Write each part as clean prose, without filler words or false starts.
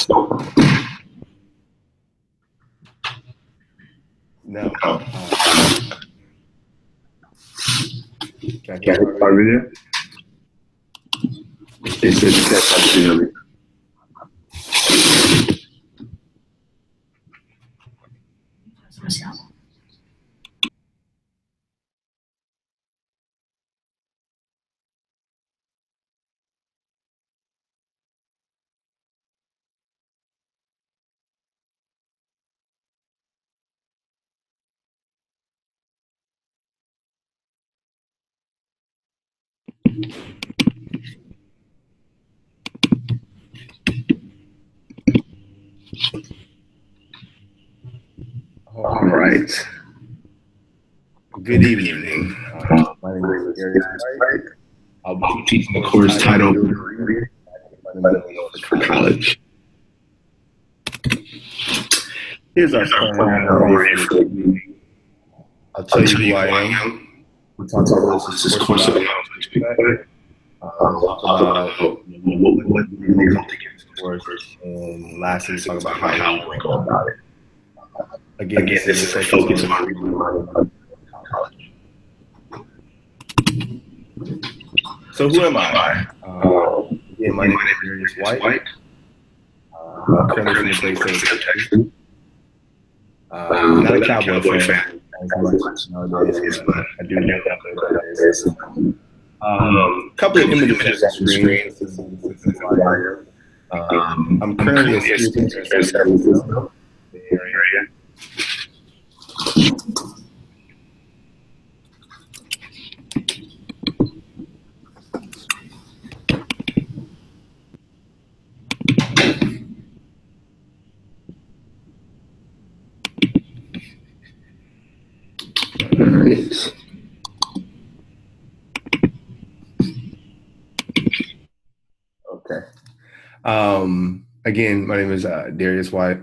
No. Can I start video? It says test video. All right. Good evening. My name is Darius White. I'll be teaching The course titled for College. Here's our plan. I'll tell you who I am. We'll talk about this course of talk about what we need to get this course, and lastly, talk about how we go about it. Again, this is a focus on college. So who am I? Again, my name is Darius White. I'm currently from the state of Texas. Not a Cowboy fan as much nowadays, but I do know that. Couple of images on the screen. This is who I am. I'm currently a student teacher in San Francisco, the area. Right. Okay. Again, my name is Darius White.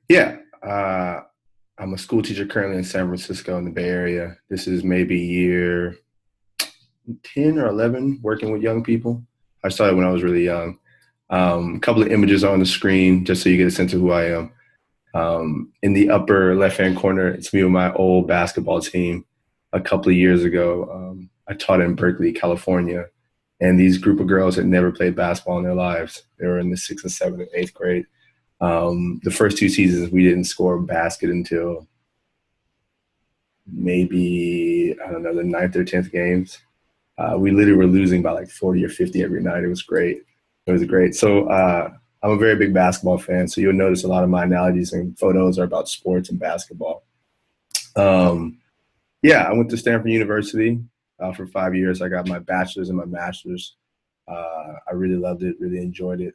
Yeah, I'm a school teacher currently in San Francisco in the Bay Area. This is maybe year 10 or 11 working with young people. I started when I was really young. A couple of images on the screen just so you get a sense of who I am. In the upper left-hand corner, it's me with my old basketball team a couple of years ago. I taught in Berkeley, California, and these group of girls had never played basketball in their lives. They were in the 6th and 7th and 8th grade. The first 2 seasons, we didn't score a basket until maybe, I don't know, the 9th or 10th games. We literally were losing by like 40 or 50 every night. It was great. It was great. So I'm a very big basketball fan, so you'll notice a lot of my analogies and photos are about sports and basketball. Yeah, I went to Stanford University for 5 years. I got my bachelor's and my master's. I really loved it, really enjoyed it.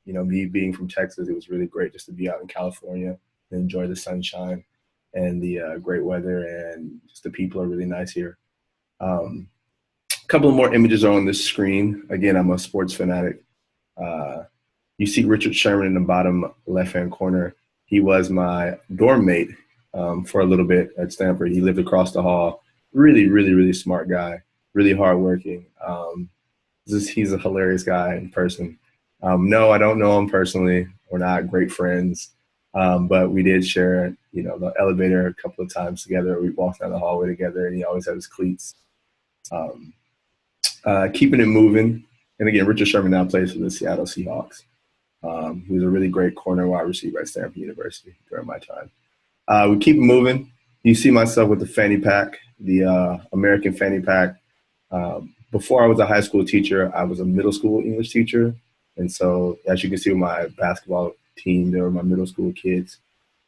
You know, me being from Texas, it was really great just to be out in California and enjoy the sunshine and the great weather, and just the people are really nice here. A couple of more images are on this screen. Again, I'm a sports fanatic. You see Richard Sherman in the bottom left-hand corner. He was my dorm mate for a little bit at Stanford. He lived across the hall. Really, really, really smart guy. Really hardworking. He's a hilarious guy in person. No, I don't know him personally. We're not great friends, but we did share, you know, the elevator a couple of times together. We walked down the hallway together, and he always had his cleats. Keeping it moving. And again, Richard Sherman now plays for the Seattle Seahawks. He was a really great corner wide receiver at Stanford University during my time. We keep it moving. You see myself with the fanny pack, the American fanny pack. Before I was a high school teacher, I was a middle school English teacher. And so, as you can see with my basketball team, they were my middle school kids.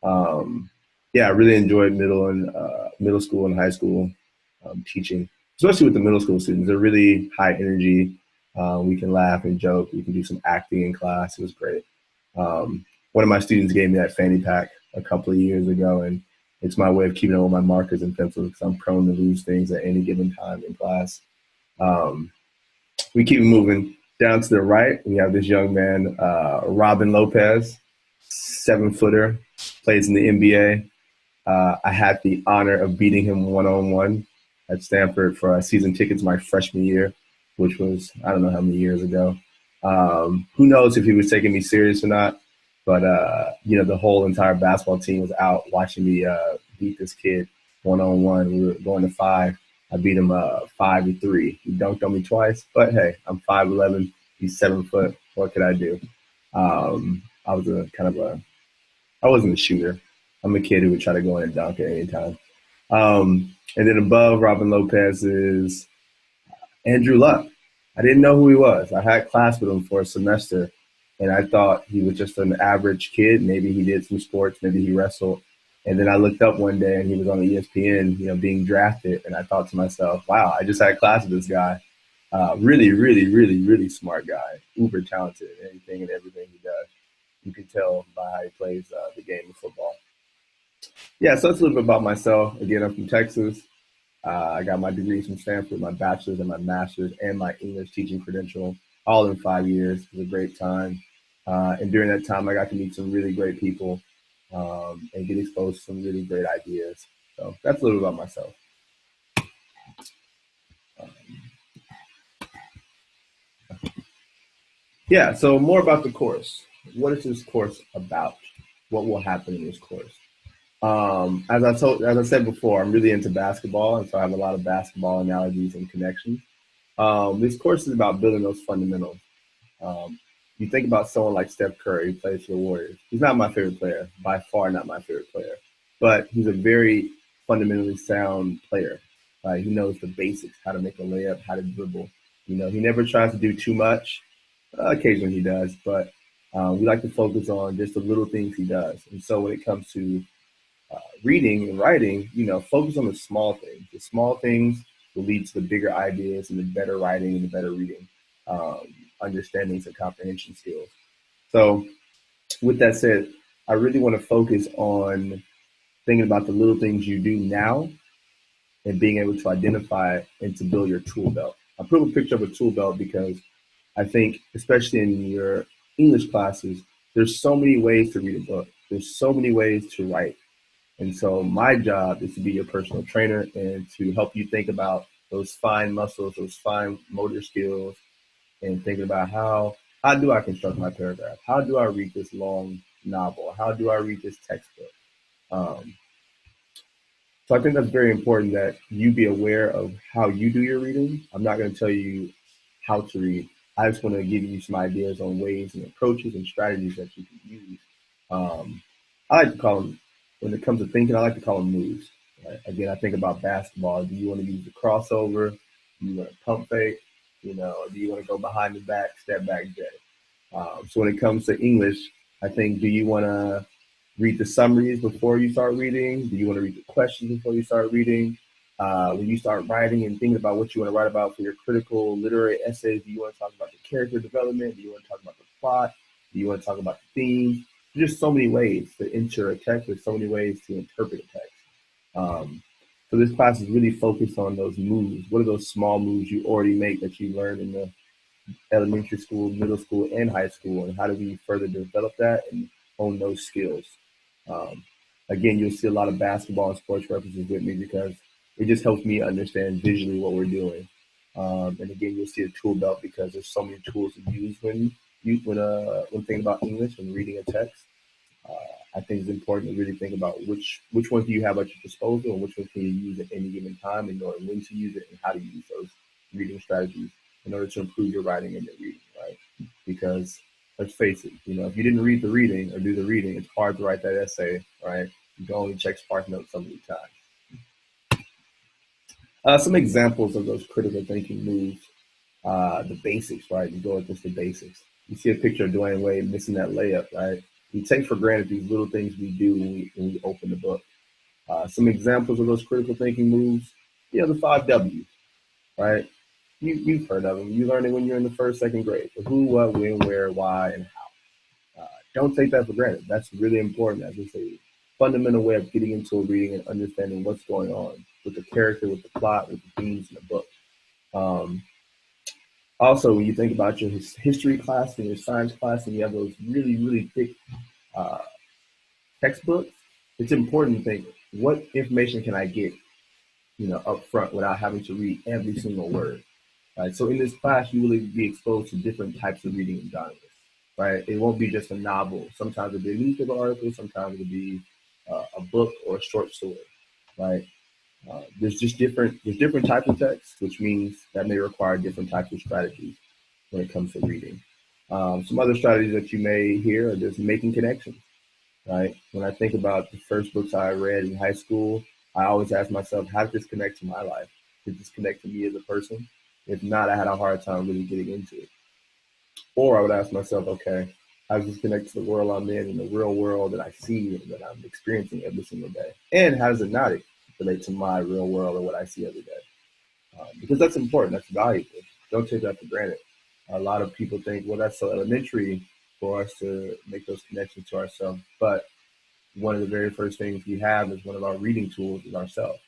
Yeah, I really enjoyed middle school and high school teaching, especially with the middle school students. They're really high energy. We can laugh and joke. We can do some acting in class. It was great. One of my students gave me that fanny pack a couple of years ago, and it's my way of keeping up with my markers and pencils because I'm prone to lose things at any given time in class. We keep moving. Down to the right, we have this young man, Robin Lopez, 7-footer, plays in the NBA. I had the honor of beating him one-on-one at Stanford for season tickets my freshman year, which was, I don't know how many years ago. Who knows if he was taking me serious or not. But the whole entire basketball team was out watching me beat this kid 1-on-1. We were going to five. I beat him 5-3. He dunked on me twice, but hey, I'm 5'11". He's 7 foot. What could I do? I was a kind of a I wasn't a shooter. I'm a kid who would try to go in and dunk at any time. And then above Robin Lopez is Andrew Luck. I didn't know who he was. I had class with him for a semester, and I thought he was just an average kid. Maybe he did some sports, maybe he wrestled. And then I looked up one day, and he was on ESPN, being drafted. And I thought to myself, "Wow, I just had class with this guy. Really, really, really, really smart guy. Uber talented in anything and everything he does. You can tell by how he plays the game of football." Yeah, so that's a little bit about myself. Again, I'm from Texas. I got my degrees from Stanford, my bachelor's and my master's, and my English teaching credential, all in 5 years. It was a great time. And during that time, I got to meet some really great people and get exposed to some really great ideas. So that's a little bit about myself. Yeah, so more about the course. What is this course about? What will happen in this course? As I said before, I'm really into basketball, and so I have a lot of basketball analogies and connections. This course is about building those fundamentals. Um, you think about someone like Steph Curry, who plays for the Warriors. He's not my favorite player, by far not my favorite player, but he's a very fundamentally sound player. He knows the basics, how to make a layup, how to dribble. He never tries to do too much. Occasionally he does, but we like to focus on just the little things he does. And so when it comes to reading and writing, focus on the small things. The small things will lead to the bigger ideas and the better writing and the better reading, understandings and comprehension skills. So, with that said, I really want to focus on thinking about the little things you do now and being able to identify and to build your tool belt. I put a picture of a tool belt because I think, especially in your English classes, there's so many ways to read a book. There's so many ways to write. And so my job is to be your personal trainer and to help you think about those fine muscles, those fine motor skills, and thinking about how do I construct my paragraph? How do I read this long novel? How do I read this textbook? Um, so I think that's very important that you be aware of how you do your reading. I'm not going to tell you how to read. I just want to give you some ideas on ways and approaches and strategies that you can use. Um, I like to call them, when it comes to thinking, I like to call them moves. Right? Again, I think about basketball. Do you want to use the crossover? Do you want to pump fake? Do you want to go behind the back, step back, jet? So when it comes to English, I think, do you want to read the summaries before you start reading? Do you want to read the questions before you start reading? When you start writing and thinking about what you want to write about for your critical literary essays, do you want to talk about the character development? Do you want to talk about the plot? Do you want to talk about the themes? There's so many ways to enter a text. There's so many ways to interpret a text. Um, so this class is really focused on those moves. What are those small moves you already make that you learned in the elementary school, middle school, and high school, and how do we further develop that and hone those skills? Um, Again, you'll see a lot of basketball and sports references with me because it just helps me understand visually what we're doing. And again, you'll see a tool belt because there's so many tools to use when thinking about English and reading a text. I think it's important to really think about which ones do you have at your disposal and which ones can you use at any given time and knowing when to use it and how to use those reading strategies in order to improve your writing and your reading, right? Because let's face it, if you didn't read the reading or do the reading, it's hard to write that essay, right? You can only check Spark Notes so many times. Some examples of those critical thinking moves, the basics, right? You go with just the basics. You see a picture of Dwayne Wade missing that layup, right? We take for granted these little things we do when we open the book. Some examples of those critical thinking moves, the 5 W's, right? You've heard of them. You learned it when you're in the first, second grade. The who, what, when, where, why, and how. Don't take that for granted. That's really important as it's a fundamental way of getting into a reading and understanding what's going on with the character, with the plot, with the themes in the book. Um, Also, when you think about your history class and your science class, and you have those really, really thick uh, textbooks, it's important to think, what information can I get, up front without having to read every single word. Right? So in this class, you will be exposed to different types of reading genres. right? It won't be just a novel. Sometimes it'll be a newspaper article. Sometimes it'll be a book or a short story, right? There's different types of text, which means that may require different types of strategies when it comes to reading. Some other strategies that you may hear are just making connections, right? When I think about the first books I read in high school, I always ask myself, how did this connect to my life? Did this connect to me as a person? If not, I had a hard time really getting into it. Or I would ask myself, okay, how does this connect to the world I'm in and the real world that I see and that I'm experiencing every single day? And how does it not relate to my real world or what I see every day? Because that's important, that's valuable. Don't take that for granted. A lot of people think, well, that's so elementary for us to make those connections to ourselves. But one of the very first things we have is one of our reading tools is ourselves,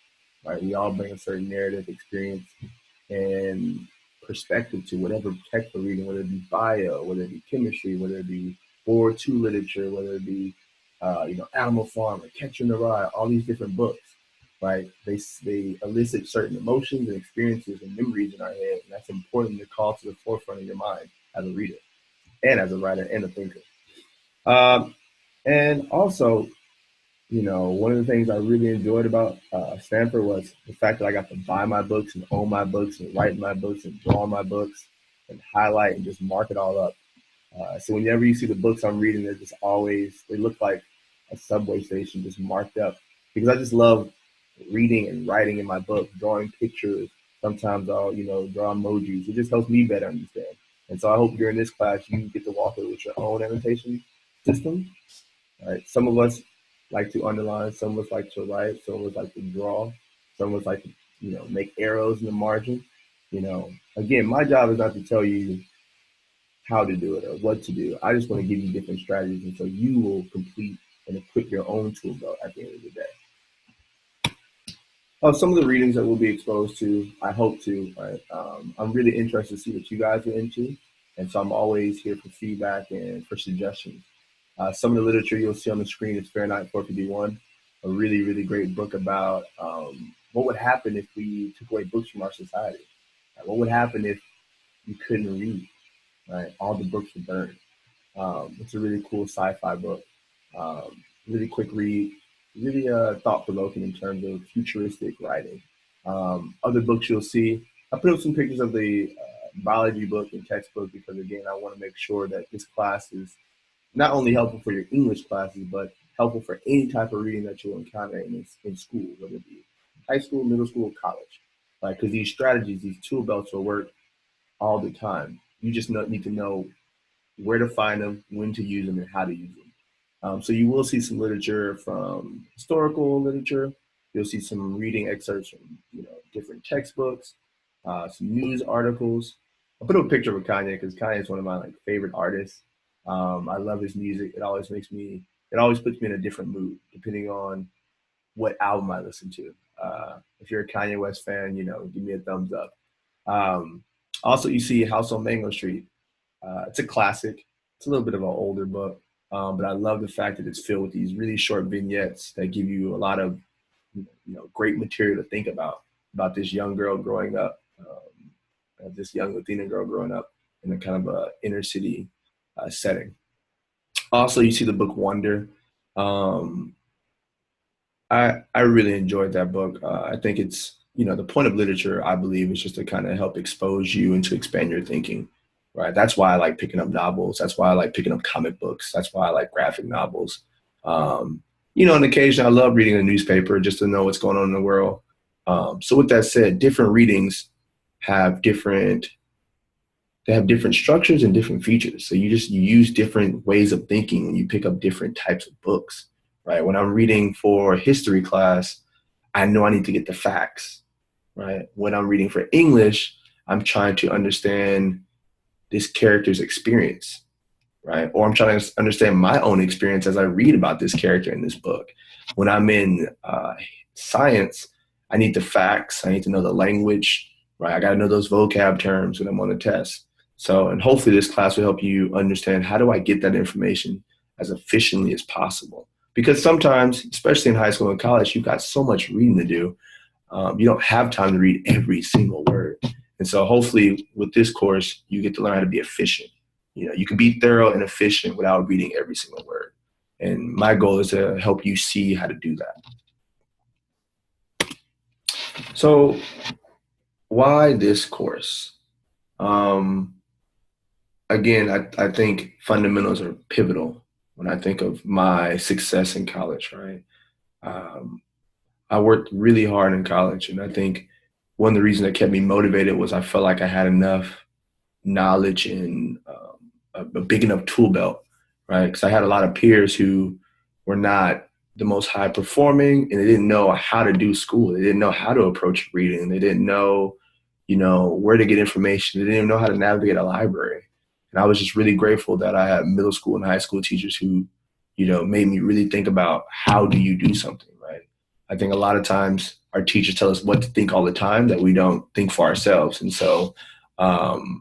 right? We all bring a certain narrative, experience, and perspective to whatever text we're reading, whether it be bio, whether it be chemistry, whether it be World War II literature, whether it be Animal Farm or Catcher in the Rye, all these different books, right? They elicit certain emotions and experiences and memories in our head, and that's important to call to the forefront of your mind as a reader and as a writer and a thinker. Um, and also, one of the things I really enjoyed about Stanford was the fact that I got to buy my books and own my books and write my books and draw my books and highlight and just mark it all up. So whenever you see the books I'm reading, they look like a subway station just marked up because I just love reading and writing in my book, drawing pictures. Sometimes I'll, draw emojis. It just helps me better understand. And so I hope during this class you get to walk it with your own annotation system. Right? Some of us like to underline, some of us like to write, some of us like to draw, some of us like to, make arrows in the margin. Again, my job is not to tell you how to do it or what to do. I just want to give you different strategies, and so you will complete and equip your own tool belt at the end of the day. Some of the readings that we'll be exposed to, I hope to. Right? I'm really interested to see what you guys are into, and so I'm always here for feedback and for suggestions. Some of the literature you'll see on the screen is Fahrenheit 451, a really, really great book about what would happen if we took away books from our society. What would happen if you couldn't read? Right, all the books were burned. It's a really cool sci-fi book. Really quick read, really thought-provoking in terms of futuristic writing. Other books you'll see, I put up some pictures of the biology book and textbook because, again, I want to make sure that this class is not only helpful for your English classes, but helpful for any type of reading that you'll encounter in school, whether it be high school, middle school, college. Right? Because these strategies, these tool belts will work all the time. You just need to know where to find them, when to use them, and how to use them. So you will see some literature from historical literature. You'll see some reading excerpts from different textbooks, some news articles. I'll put up a picture of Kanye because Kanye is one of my favorite artists. I love his music. It always puts me in a different mood depending on what album I listen to. If you're a Kanye West fan, give me a thumbs up. Also, you see House on Mango Street. It's a classic. It's a little bit of an older book, but I love the fact that it's filled with these really short vignettes that give you a lot of great material to think about this young girl growing up, this young Latina girl growing up in a kind of a inner city setting. Also, you see the book Wonder. I really enjoyed that book. I think it's the point of literature, I believe, is just to kind of help expose you and to expand your thinking. Right. That's why I like picking up novels. That's why I like picking up comic books. That's why I like graphic novels. On occasion, I love reading a newspaper just to know what's going on in the world. So with that said, different readings have different structures and different features. So you use different ways of thinking when you pick up different types of books, right? When I'm reading for a history class, I know I need to get the facts, right? When I'm reading for English, I'm trying to understand this character's experience, right? Or I'm trying to understand my own experience as I read about this character in this book. When I'm in science, I need the facts. I need to know the language, right? I got to know those vocab terms when I'm on a test. So, and hopefully this class will help you understand how do I get that information as efficiently as possible? Because sometimes, especially in high school and college, you've got so much reading to do. You don't have time to read every single word. And so hopefully with this course, you get to learn how to be efficient. You can be thorough and efficient without reading every single word. And my goal is to help you see how to do that. So why this course? Um, Again, I think fundamentals are pivotal when I think of my success in college, right? Um, I worked really hard in college, and I think one of the reasons that kept me motivated was I felt like I had enough knowledge and a big enough tool belt, right? Because I had a lot of peers who were not the most high performing, and they didn't know how to do school. They didn't know how to approach reading. They didn't know, where to get information. They didn't even know how to navigate a library. And I was just really grateful that I had middle school and high school teachers who, made me really think about how do you do something, right? I think a lot of times our teachers tell us what to think all the time that we don't think for ourselves. And so,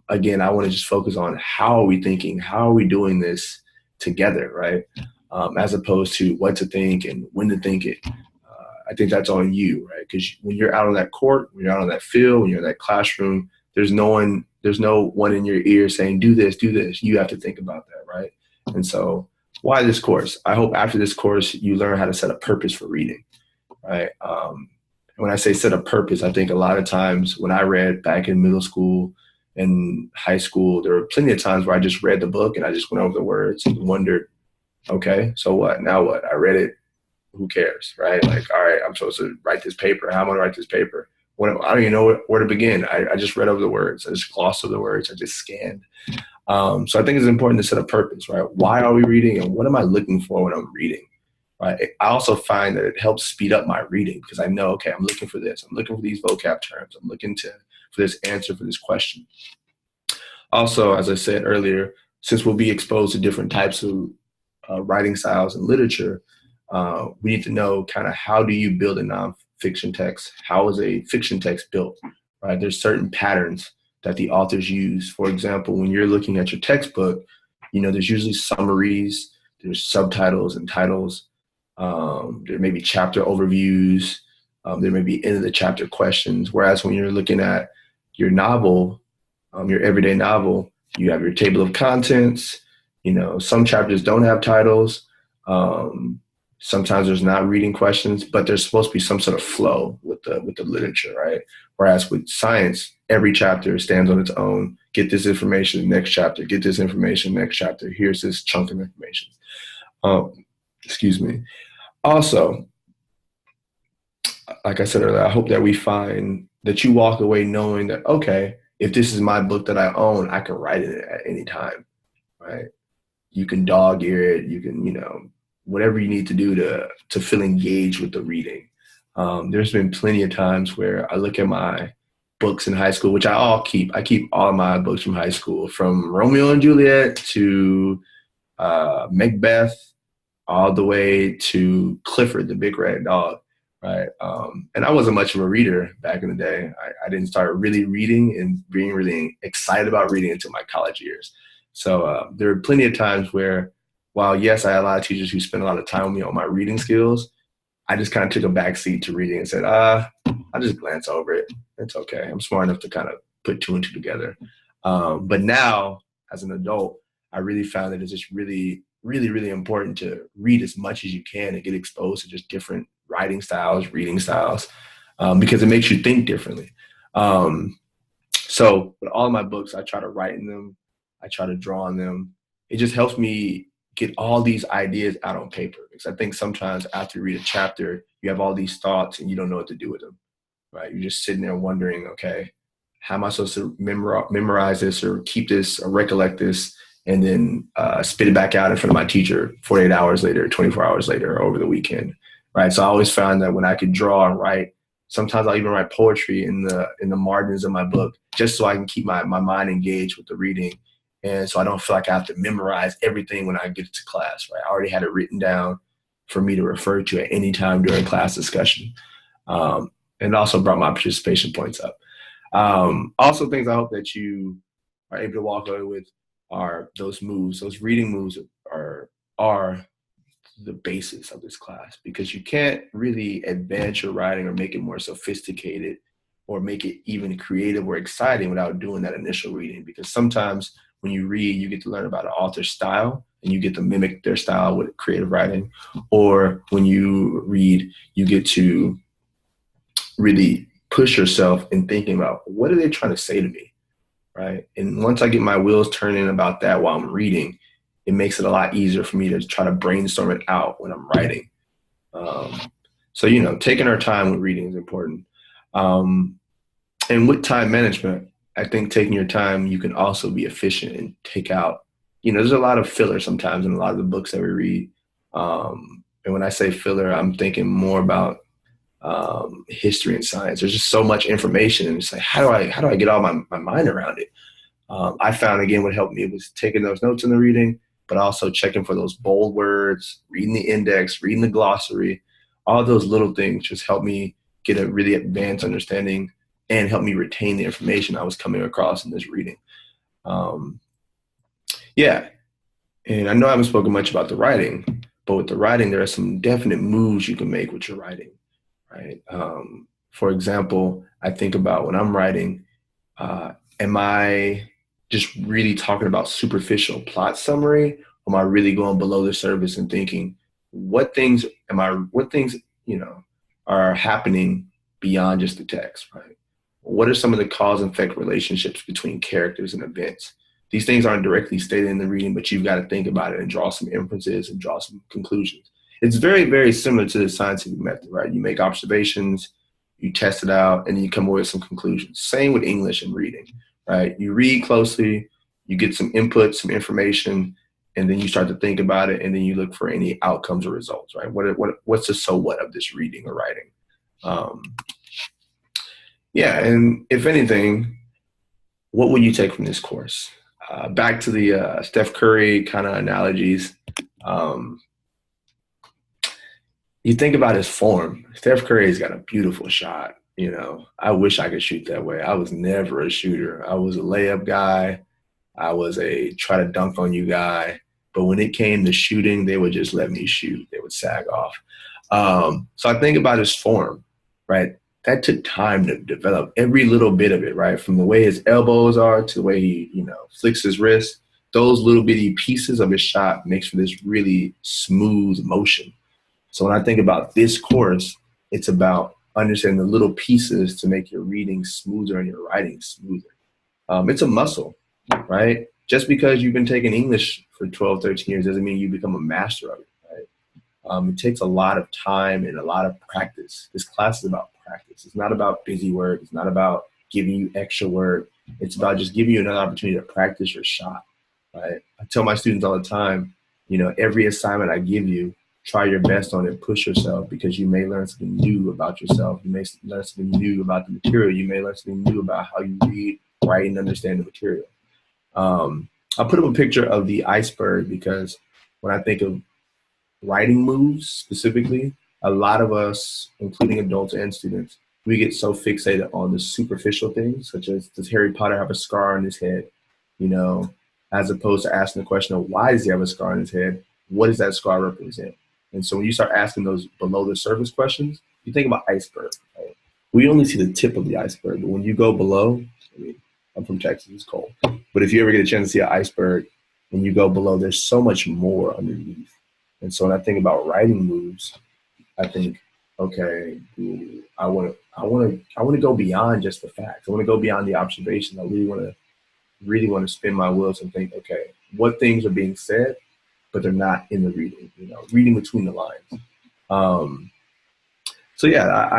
again, I want to just focus on how are we thinking? How are we doing this together, right? As opposed to what to think and when to think it. I think that's on you, right? Because when you're out on that court, when you're out on that field, when you're in that classroom, there's no one in your ear saying, do this, do this. You have to think about that, right? And so why this course? I hope after this course, you learn how to set a purpose for reading, right? When I say set a purpose, I think a lot of times when I read back in middle school and high school, there were plenty of times where I just read the book and I just went over the words and wondered, okay, so what? Now what? I read it. Who cares, right? Like, all right, I'm supposed to write this paper. How am I going to write this paper? I don't even know where to begin. I just read over the words. I just glossed over the words. I just scanned. So I think it's important to set a purpose, right? Why are we reading and what am I looking for when I'm reading, right? I also find that it helps speed up my reading because I know, okay, I'm looking for this. I'm looking for these vocab terms. I'm looking for this answer for this question. Also, as I said earlier, since we'll be exposed to different types of writing styles and literature, we need to know kind of how do you build a nonfiction text? How is a fiction text built, right? There's certain patterns that the authors use. For example, when you're looking at your textbook, there's usually summaries, there's subtitles and titles. There may be chapter overviews. There may be end of the chapter questions. Whereas when you're looking at your novel, your everyday novel, you have your table of contents. Some chapters don't have titles. Sometimes there's not reading questions, but there's supposed to be some sort of flow with the literature, right? Whereas with science, every chapter stands on its own. Get this information, next chapter. Get this information, next chapter. Here's this chunk of information. Excuse me. Also, like I said earlier, I hope that we find that you walk away knowing that, okay, if this is my book that I own, I can write it at any time, right? You can dog ear it. You can, whatever you need to do to feel engaged with the reading. There's been plenty of times where I look at my books in high school, which I keep all of my books from high school, from Romeo and Juliet to Macbeth, all the way to Clifford, the Big Red Dog, right? And I wasn't much of a reader back in the day. I didn't start really reading and being really excited about reading until my college years. So there were plenty of times where, while yes, I had a lot of teachers who spent a lot of time with me on my reading skills, I just kind of took a backseat to reading and said, I'll just glance over it. It's okay. I'm smart enough to kind of put two and two together. But now, as an adult, I really found that it's just really, really, really important to read as much as you can and get exposed to just different writing styles, reading styles, because it makes you think differently. So with all of my books, I try to write in them. I try to draw on them. It just helps me get all these ideas out on paper. Because I think sometimes after you read a chapter, you have all these thoughts and you don't know what to do with them, right? You're just sitting there wondering, okay, how am I supposed to memorize this or keep this or recollect this and then spit it back out in front of my teacher 48 hours later, 24 hours later, or over the weekend, right? So I always found that when I could draw and write, sometimes I'll even write poetry in the margins of my book just so I can keep my mind engaged with the reading. And so I don't feel like I have to memorize everything when I get to class, right? I already had it written down for me to refer to at any time during class discussion. And it also brought my participation points up. Also, things I hope that you are able to walk away with are those moves. Those reading moves are the basis of this class, because you can't really advance your writing or make it more sophisticated or make it even creative or exciting without doing that initial reading. Because sometimes when you read, you get to learn about an author's style and you get to mimic their style with creative writing. Or when you read, you get to really push yourself in thinking about what are they trying to say to me, right? And once I get my wheels turning about that while I'm reading, it makes it a lot easier for me to try to brainstorm it out when I'm writing. So, taking our time with reading is important. And with time management, I think taking your time, you can also be efficient and take out, there's a lot of filler sometimes in a lot of the books that we read. And when I say filler, I'm thinking more about history and science. There's just so much information, and it's like, how do I get all my mind around it? I found, again, what helped me was taking those notes in the reading, but also checking for those bold words, reading the index, reading the glossary. All those little things just helped me get a really advanced understanding and help me retain the information I was coming across in this reading. Yeah. And I know I haven't spoken much about the writing, but with the writing, there are some definite moves you can make with your writing, right? For example, I think about when I'm writing, am I just really talking about superficial plot summary? Or am I really going below the surface and thinking, what things, are happening beyond just the text, right? What are some of the cause and effect relationships between characters and events? These things aren't directly stated in the reading, but you've got to think about it and draw some inferences and draw some conclusions. It's very, very similar to the scientific method, right? You make observations, you test it out, and then you come away with some conclusions. Same with English and reading, right? You read closely, you get some input, some information, and then you start to think about it, and then you look for any outcomes or results, right? What's the so what of this reading or writing? And if anything, what would you take from this course? Back to the Steph Curry kind of analogies. You think about his form. Steph Curry's got a beautiful shot. I wish I could shoot that way. I was never a shooter. I was a layup guy. I was a try to dunk on you guy. But when it came to shooting, they would just let me shoot. They would sag off. So I think about his form, right? That took time to develop every little bit of it, right? From the way his elbows are to the way he, flicks his wrist. Those little bitty pieces of his shot makes for this really smooth motion. So when I think about this course, it's about understanding the little pieces to make your reading smoother and your writing smoother. It's a muscle, right? Just because you've been taking English for 12, 13 years doesn't mean you become a master of it, right? It takes a lot of time and a lot of practice. This class is about practice. It's not about busy work. It's not about giving you extra work. It's about just giving you another opportunity to practice your shot, right? I tell my students all the time, every assignment I give you, try your best on it, push yourself, because you may learn something new about yourself. You may learn something new about the material. You may learn something new about how you read, write, and understand the material. I'll put up a picture of the iceberg because when I think of writing moves specifically, a lot of us, including adults and students, we get so fixated on the superficial things, such as, does Harry Potter have a scar on his head? As opposed to asking the question of, why does he have a scar on his head? What does that scar represent? And so when you start asking those below the surface questions, you think about iceberg, right? We only see the tip of the iceberg, but when you go below, I'm from Texas, it's cold. But if you ever get a chance to see an iceberg, when you go below, there's so much more underneath. And so when I think about writing moves, I think, okay, I want to go beyond just the facts. I want to go beyond the observation. I really want to spin my wheels and think, okay, what things are being said, but they're not in the reading, reading between the lines. I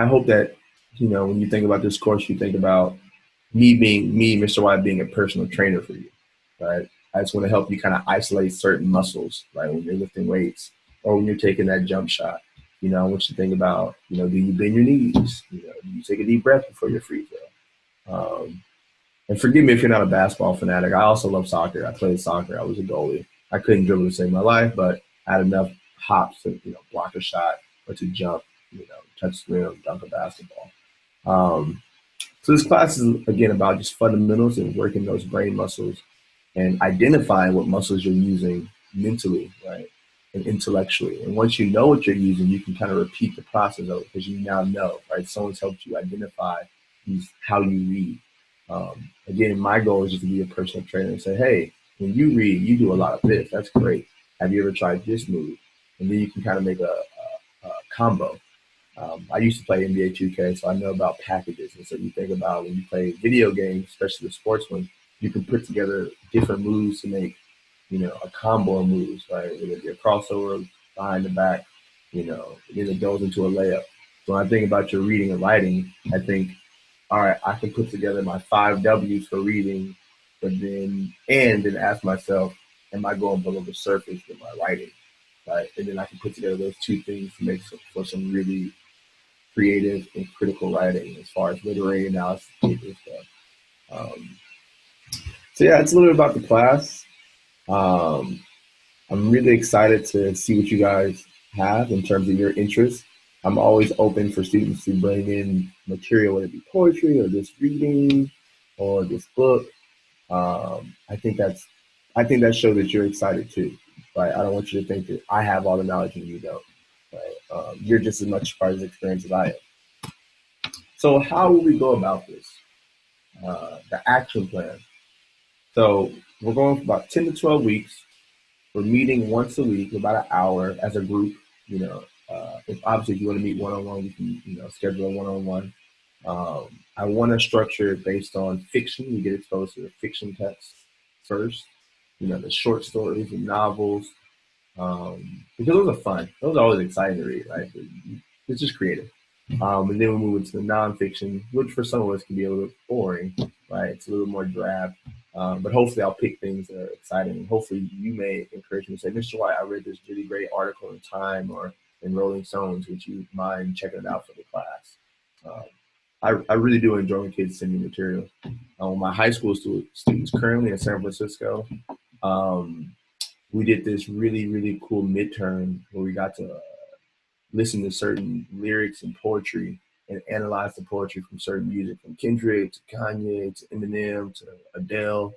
hope that, when you think about this course, you think about me, Mr. White, being a personal trainer for you, right? I just want to help you kind of isolate certain muscles, right? When you're lifting weights or when you're taking that jump shot, I want you to think about, do you bend your knees? Do you take a deep breath before your free throw? And forgive me if you're not a basketball fanatic. I also love soccer. I played soccer. I was a goalie. I couldn't dribble to save my life, but I had enough hops to, block a shot or to jump, touch the rim, dunk a basketball. So this class is, again, about just fundamentals and working those brain muscles and identifying what muscles you're using mentally, right, and intellectually. And once you know what you're using, you can kind of repeat the process of it because you now know, right? Someone's helped you identify how you read. Again, my goal is just to be a personal trainer and say, hey, when you read, you do a lot of this. That's great. Have you ever tried this move? And then you can kind of make a combo. I used to play NBA 2K, so I know about packages. And so you think about when you play video games, especially the sports ones, you can put together different moves to make, a combo of moves, right? Whether it be a crossover behind the back, then it goes into a layup. So when I think about your reading and writing, I think, all right, I can put together my five W's for reading, and then ask myself, am I going below the surface with my writing? Right? And then I can put together those two things to make for some really creative and critical writing as far as literary analysis and stuff. Um, so yeah, it's a little bit about the class. Um, I'm really excited to see what you guys have in terms of your interests. I'm always open for students to bring in material, whether it be poetry or just reading or this book. I think that shows that you're excited too, right? I don't want you to think that I have all the knowledge and you don't, right? You're just as much part of this experience as I am. So how will we go about this? The action plan. So we're going for about 10 to 12 weeks. We're meeting once a week, about an hour as a group. If obviously if you want to meet one on one, we can schedule a one on one. I want to structure it based on fiction. You get exposed to the fiction text first. The short stories and novels, because those are fun. Those are always exciting to read, right? It's just creative. And then we move into the nonfiction, which for some of us can be a little bit boring, right? It's a little more drab. But hopefully I'll pick things that are exciting. And hopefully you may encourage me to say, Mr. White, I read this really great article in Time or in Rolling Stones. Would you mind checking it out for the class? Um, I really do enjoy when kids send me material. My high school students currently in San Francisco, um, we did this really, really cool midterm where we got to listen to certain lyrics and poetry and analyze the poetry from certain music, from Kendrick to Kanye to Eminem to Adele.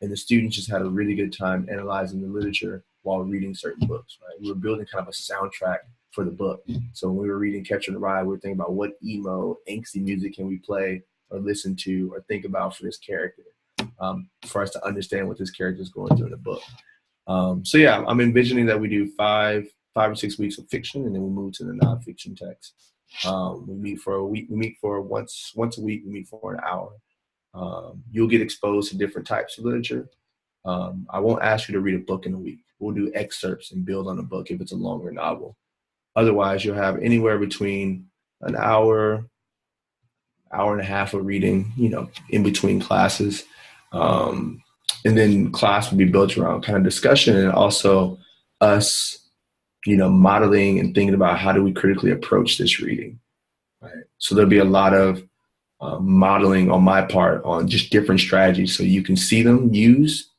And the students just had a really good time analyzing the literature while reading certain books, right? We were building kind of a soundtrack for the book. So when we were reading Catcher in the Rye, we were thinking about what emo, angsty music can we play or listen to or think about for this character, for us to understand what this character is going through in the book. So yeah, I'm envisioning that we do 5 or 6 weeks of fiction, and then we move to the nonfiction text. We meet for a week. We meet for once a week. We meet for an hour. You'll get exposed to different types of literature. I won't ask you to read a book in a week. We'll do excerpts and build on a book if it's a longer novel. Otherwise, you'll have anywhere between an hour and a half of reading, in between classes. Um, and then class will be built around kind of discussion and also us, modeling and thinking about how do we critically approach this reading. Right. So there'll be a lot of modeling on my part on just different strategies so you can see them used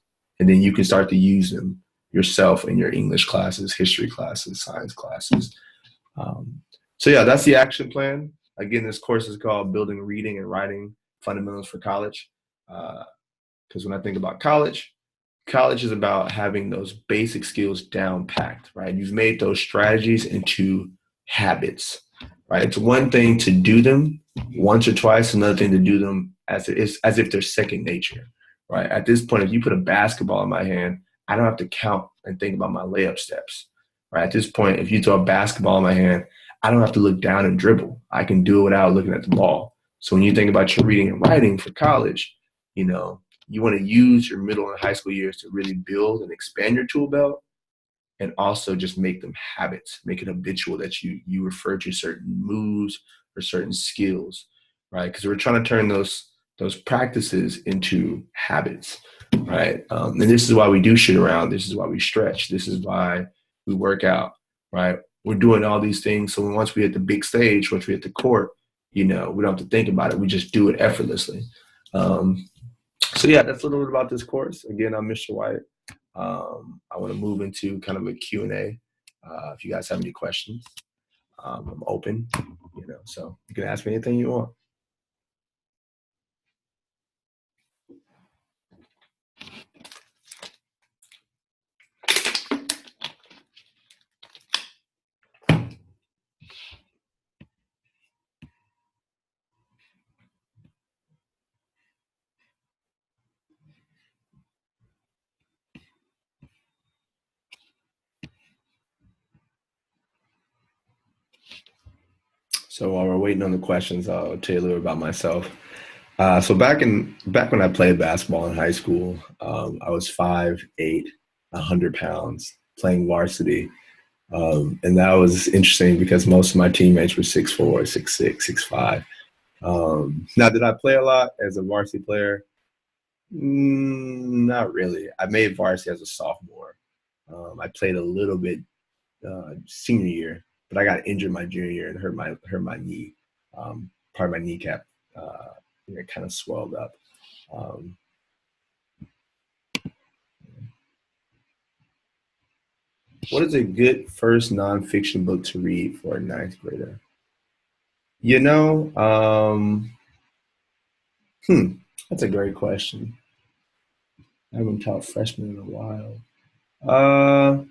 and then you can start to use them yourself in your English classes, history classes, science classes. Um, so yeah, that's the action plan. Again, this course is called Building Reading and Writing Fundamentals for College. Because when I think about college is about having those basic skills down packed, right? You've made those strategies into habits, right? It's one thing to do them once or twice, another thing to do them as if they're second nature, right? At this point, if you put a basketball in my hand, I don't have to count and think about my layup steps, right? At this point, if you throw a basketball in my hand, I don't have to look down and dribble. I can do it without looking at the ball. So when you think about your reading and writing for college, you want to use your middle and high school years to really build and expand your tool belt and also just make them habits, make it habitual that you refer to certain moves or certain skills, right? Because we're trying to turn those practices into habits, right? And this is why we do shit around. This is why we stretch. This is why we work out, right? We're doing all these things. So once we hit the big stage, once we hit the court, we don't have to think about it. We just do it effortlessly. So yeah, that's a little bit about this course. Again, I'm Mr. White. I want to move into kind of a Q&A. If you guys have any questions, I'm open, so you can ask me anything you want. So while we're waiting on the questions, I'll tell you a little about myself. So back when I played basketball in high school, I was 5'8", 100 pounds, playing varsity, and that was interesting because most of my teammates were 6'4", 6'6", 6'5". Now, did I play a lot as a varsity player? Not really. I made varsity as a sophomore. I played a little bit senior year, but I got injured my junior year and hurt my knee. Part of my kneecap, it kind of swelled up. Um, what is a good first nonfiction book to read for a ninth grader? You know, that's a great question. I haven't taught freshmen in a while. Uh,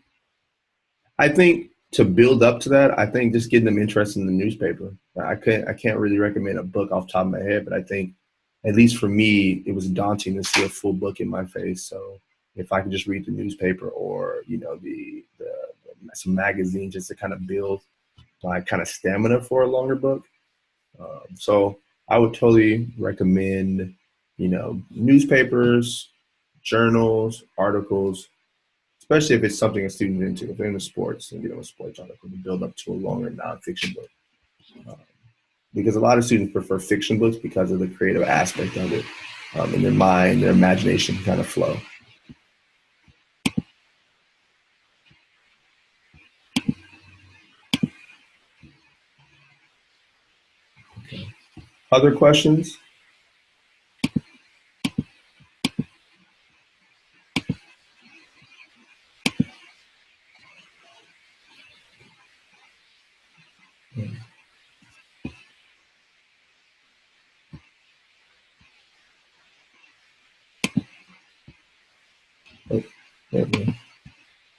I think to build up to that, I think just getting them interested in the newspaper. I can't really recommend a book off the top of my head, but I think at least for me, it was daunting to see a full book in my face. So if I could just read the newspaper or the some magazines just to kind of build my kind of stamina for a longer book. So I would totally recommend newspapers, journals, articles, especially if it's something a student's into. If they're into sports and get them a sports article to build up to a longer nonfiction book. Um, because a lot of students prefer fiction books because of the creative aspect of it, and their mind, their imagination kind of flow. Other questions?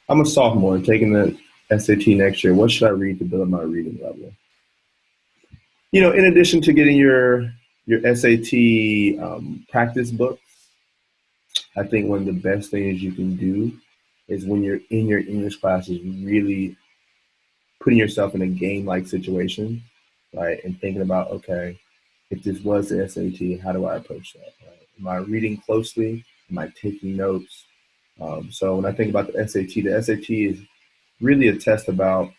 I'm a sophomore taking the SAT next year. What should I read to build up my reading level? In addition to getting your SAT practice book, I think one of the best things you can do is when you're in your English classes, really putting yourself in a game-like situation, right? And thinking about, okay, if this was the SAT, how do I approach that? Right? Am I reading closely? Am I taking notes? So when I think about the SAT is really it's a test about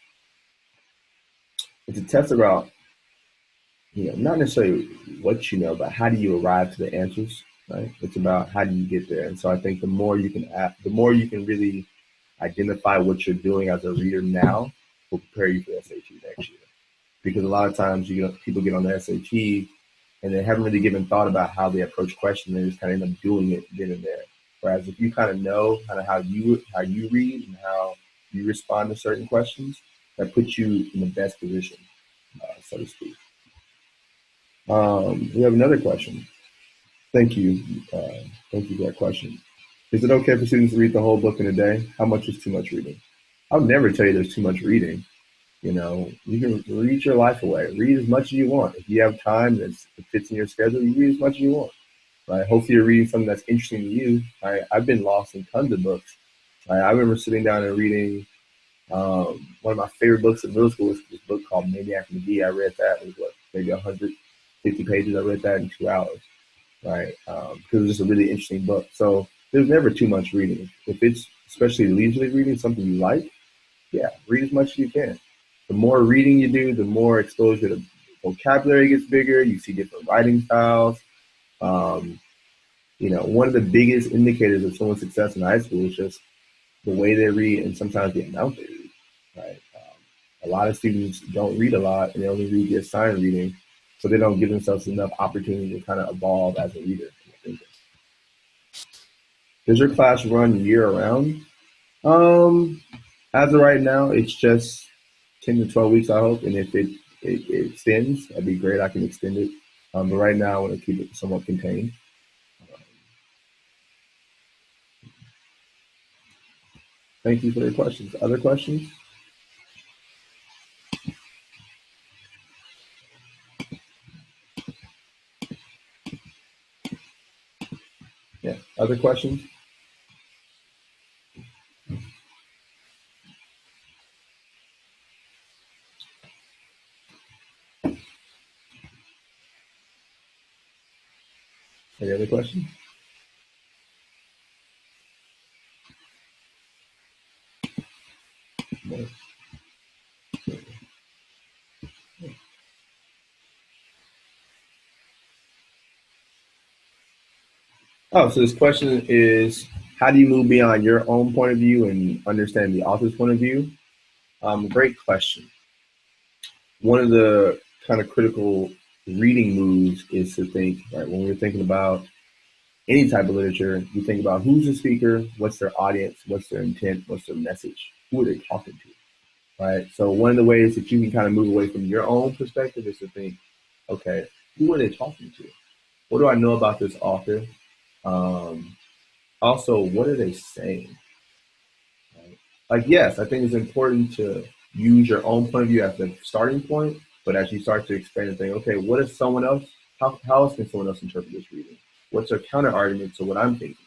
not necessarily what you know, but how do you arrive to the answers, right? It's about how do you get there. And so I think the more you can really identify what you're doing as a reader now will prepare you for the SAT next year. Because a lot of times, people get on the SAT and they haven't really given thought about how they approach questions. They just kind of end up doing it then and there. Whereas if you kind of know kind of how you read and how you respond to certain questions, that puts you in the best position, so to speak. We have another question. Thank you. Thank you for that question. Is it okay for students to read the whole book in a day? How much is too much reading? I would never tell you there's too much reading. You can read your life away. Read as much as you want. If you have time that fits in your schedule, you read as much as you want. Right? Hopefully, you're reading something that's interesting to you. Right? I've been lost in tons of books. Right? I remember sitting down and reading one of my favorite books in middle school was this book called Maniac McGee. I read that. It was maybe 150 pages. I read that in 2 hours. Right? Because it was just a really interesting book. So there's never too much reading. If it's especially leisurely reading, something you like, yeah, read as much as you can. The more reading you do, the more exposure to vocabulary gets bigger. You see different writing styles. Um, one of the biggest indicators of someone's success in high school is just the way they read and sometimes the amount they read. Right? A lot of students don't read a lot and they only read the assigned reading, so they don't give themselves enough opportunity to kind of evolve as a reader. Does your class run year round? Um, as of right now, it's just 10 to 12 weeks, I hope. And if it extends, that'd be great. I can extend it. But right now, I want to keep it somewhat contained. Thank you for your questions. Other questions? Yeah. Other questions? Any other questions? No. Oh, so this question is, how do you move beyond your own point of view and understand the author's point of view? Great question. One of the kind of critical reading moves is to think, right, when we're thinking about any type of literature, you think about who's the speaker, what's their audience, what's their intent, what's their message, who are they talking to, right? So one of the ways that you can kind of move away from your own perspective is to think, okay, who are they talking to? What do I know about this author? Um, Also, what are they saying? Right? Like, yes, I think it's important to use your own point of view as the starting point, but as you start to expand and think, okay, what is someone else? How else can someone else interpret this reading? What's their counter argument to what I'm thinking?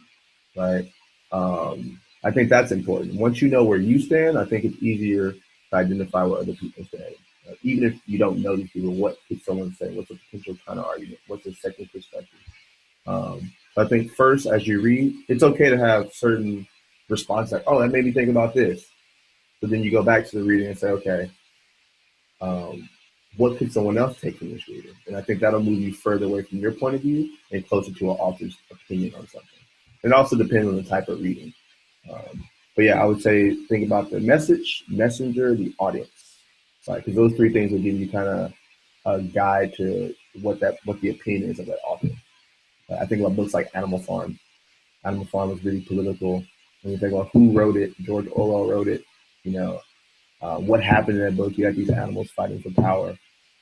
Right? I think that's important. Once you know where you stand, I think it's easier to identify what other people say. Even if you don't know these people, what could someone say? What's a potential counter argument? What's a second perspective? I think first, as you read, it's okay to have certain responses like, oh, that made me think about this. But then you go back to the reading and say, okay, um, what could someone else take from this reading? And I think that'll move you further away from your point of view and closer to an author's opinion on something. It also depends on the type of reading. But yeah, I would say think about the message, messenger, the audience, right? Because those three things will give you kind of a guide to what the opinion is of that author. I think about books like Animal Farm. Animal Farm was really political. When you think about who wrote it, George Orwell wrote it. You know, what happened in that book? You got these animals fighting for power,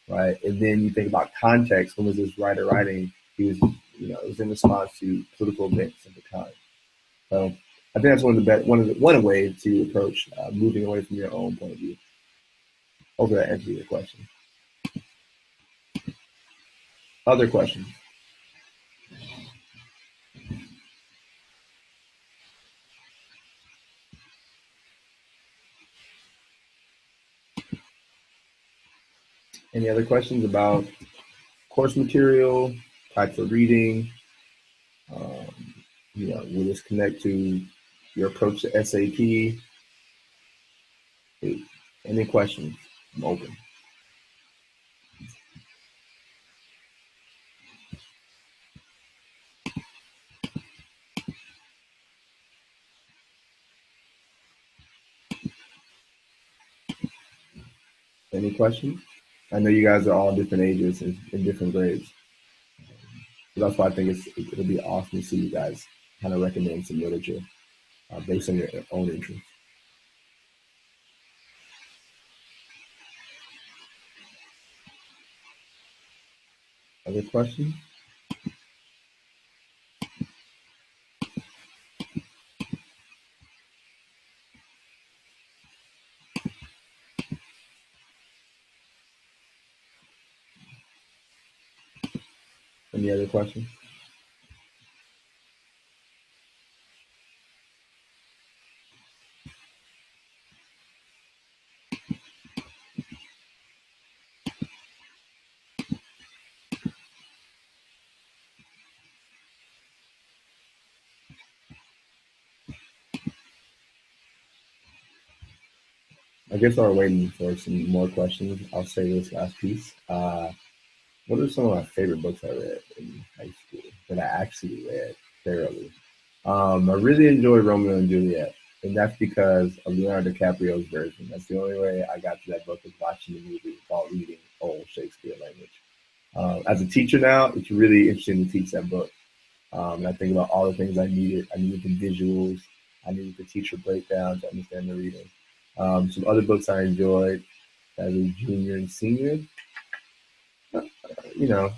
right? And then you think about context. When was this writer writing? He was, it was in response to political events at the time. So I think that's one of the best, one way to approach moving away from your own point of view. Hopefully that answers your question. Other questions? Any other questions about course material, types of reading? Um, will this connect to your approach to SAT? Any questions? I'm open. Any questions? I know you guys are all different ages and in different grades. So that's why I think it'll be awesome to see you guys kind of recommend some literature based on your own interests. Other questions? Any other questions? I guess while we're waiting for some more questions, I'll say this last piece. What are some of my favorite books I read in high school that I actually read thoroughly? I really enjoyed Romeo and Juliet, and that's because of Leonardo DiCaprio's version. That's the only way I got to that book was watching the movie while reading old Shakespeare language. As a teacher now, it's really interesting to teach that book. And I think about all the things I needed. I needed the visuals. I needed the teacher breakdown to understand the reading. Some other books I enjoyed as a junior and senior, you know,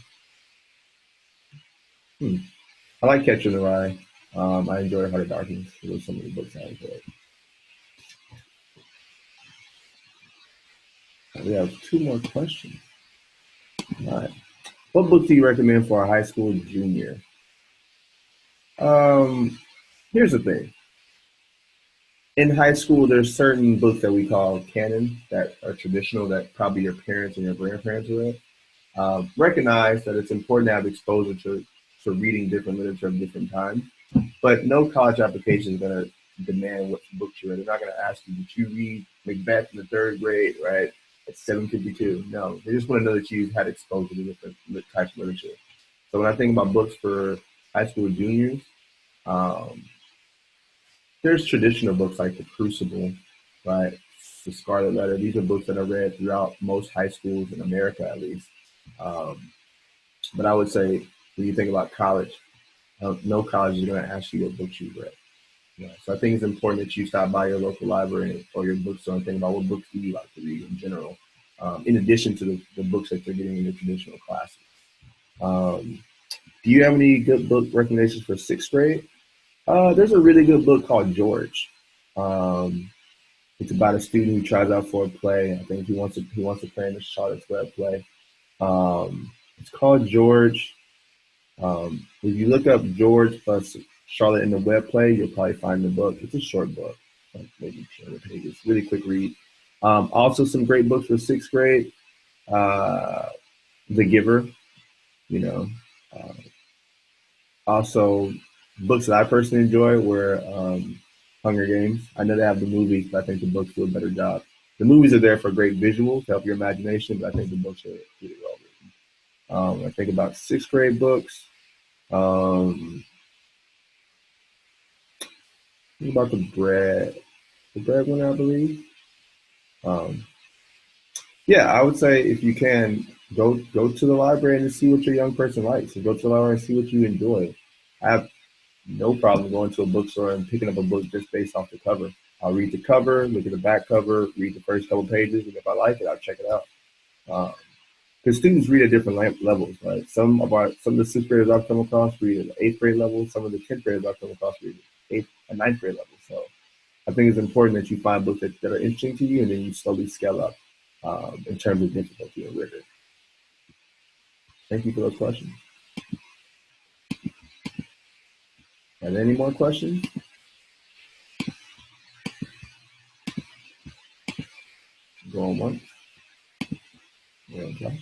hmm, I like Catcher in the Rye. I enjoy Heart of Darkness. Those are some of the books I enjoyed. We have two more questions. All right. What book do you recommend for a high school junior? Um, Here's the thing. In high school, there's certain books that we call canon that are traditional that probably your parents and your grandparents read. Recognize that it's important to have exposure for reading different literature of different times. But no college application is going to demand what books you read. They're not going to ask you, did you read Macbeth in the third grade, right? At 7:52. No, they just want to know that you've had exposure to different types of literature. So when I think about books for high school juniors, um, there's traditional books like The Crucible, right? The Scarlet Letter. These are books that are read throughout most high schools in America, at least. Um, but I would say when you think about college, no college is going to ask you what books you've read. Yeah, so I think it's important that you stop by your local library or your bookstore and think about what books do you like to read in general, in addition to the books that you're getting in your traditional classes. Um, do you have any good book recommendations for sixth grade? There's a really good book called George. Um, it's about a student who tries out for a play. I think he wants to play in the Charlotte's Web play. It's called George. If you look up George plus Charlotte in the web play, you'll probably find the book. It's a short book, like maybe 200 pages, really quick read. Also, some great books for sixth grade. Uh, the Giver, you know. Uh, Also, books that I personally enjoy were Hunger Games. I know they have the movies, but I think the books do a better job. The movies are there for great visuals to help your imagination, but I think the books are really well written. I think about sixth grade books. Um, think about the breadwinner, I believe. Um, yeah, I would say if you can go to the library and see what your young person likes, and go to the library and see what you enjoy. I have no problem going to a bookstore and picking up a book just based off the cover. I'll read the cover, look at the back cover, read the first couple pages, and if I like it, I'll check it out. Because students read at different levels, right? Some of the sixth graders I've come across read at the eighth grade level. Some of the 10th graders I've come across read at eighth and ninth grade level. So I think it's important that you find books that are interesting to you, and then you slowly scale up in terms of difficulty and rigor. Thank you for those questions. Are there any more questions? Go on once. Okay.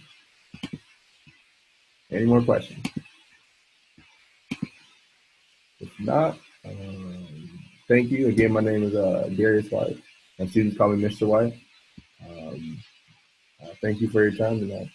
Any more questions? If not, thank you. Again, my name is Darius White. My students call me Mr. White. Um, thank you for your time tonight.